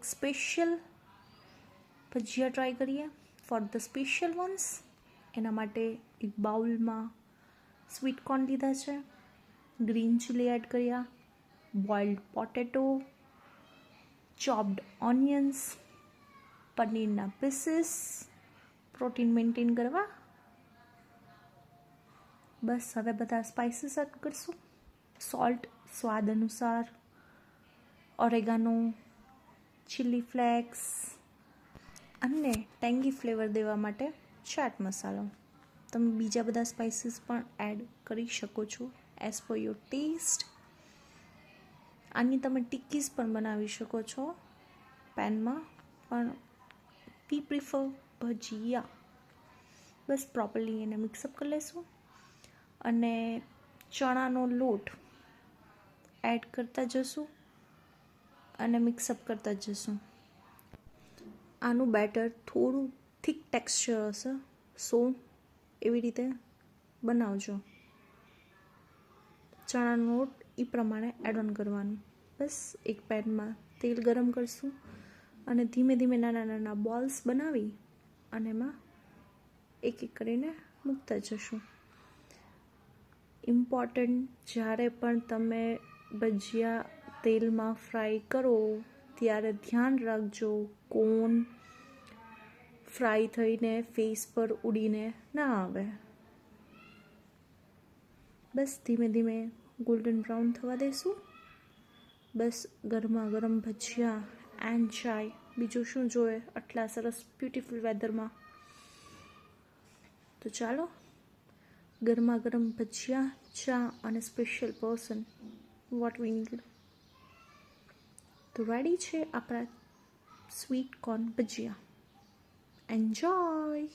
એક special bhajiya try કરીએ for the special ones. એના માટે એક બાઉલમાં સ્વીટ કોર્ન લીધા છે, ગ્રીન ચીલી એડ કર્યા, બોઇલ્ડ પોટેટો, ચોપ્ડ ઓનિયન્સ, પનીરના પીસીસ, પ્રોટીન મેન્ટેન કરવા. બસ હવે બધા સ્પાઇસીસ એડ કરીશું. સોલ્ટ સ્વાદ અનુસાર, ઓરેગાનો, ચીલી ફ્લેક્સ અને ટેંગી ફ્લેવર દેવા માટે ચાટ મસાલો. તમે બીજા બધા સ્પાઇસીસ પણ એડ કરી શકો છો એઝ પર યોર ટેસ્ટ. આની તમે ટિક્કીસ પણ બનાવી શકો છો પેનમાં, પણ વી પ્રિફર ભજીયા. બસ પ્રોપરલી એને મિક્સઅપ કરી લઈશું અને ચણાનો લોટ એડ કરતા જશું અને મિક્સઅપ કરતા જશું. આનું બેટર થોડું થીક ટેક્સચર હશે, સો એવી રીતે બનાવજો. ચણાનો લોટ એ પ્રમાણે એડ ઓન કરવાનું. બસ એક પેનમાં તેલ ગરમ કરીશું અને ધીમે ધીમે નાના નાના બોલ્સ બનાવી અને એમાં એક એક કરીને મૂકતા જશું. ઇમ્પોર્ટન્ટ, જ્યારે પણ તમે ભજીયા તેલમાં ફ્રાય કરો ત્યારે ધ્યાન રાખજો કોન ફ્રાય થઈને ફેસ પર ઉડીને ના આવે. બસ ધીમે ધીમે ગોલ્ડન બ્રાઉન થવા દઈશું. બસ ગરમા ગરમ ભજીયા એન્ડ ચાય, બીજું શું જોઈએ આટલા સરસ બ્યુટીફુલ વેધરમાં. તો ચાલો, ગરમા ગરમ ભજીયા, ચા અને special person what we need. તો રેડી છે આપણા સ્વીટ કોર્ન ભજીયા. એન્જોય.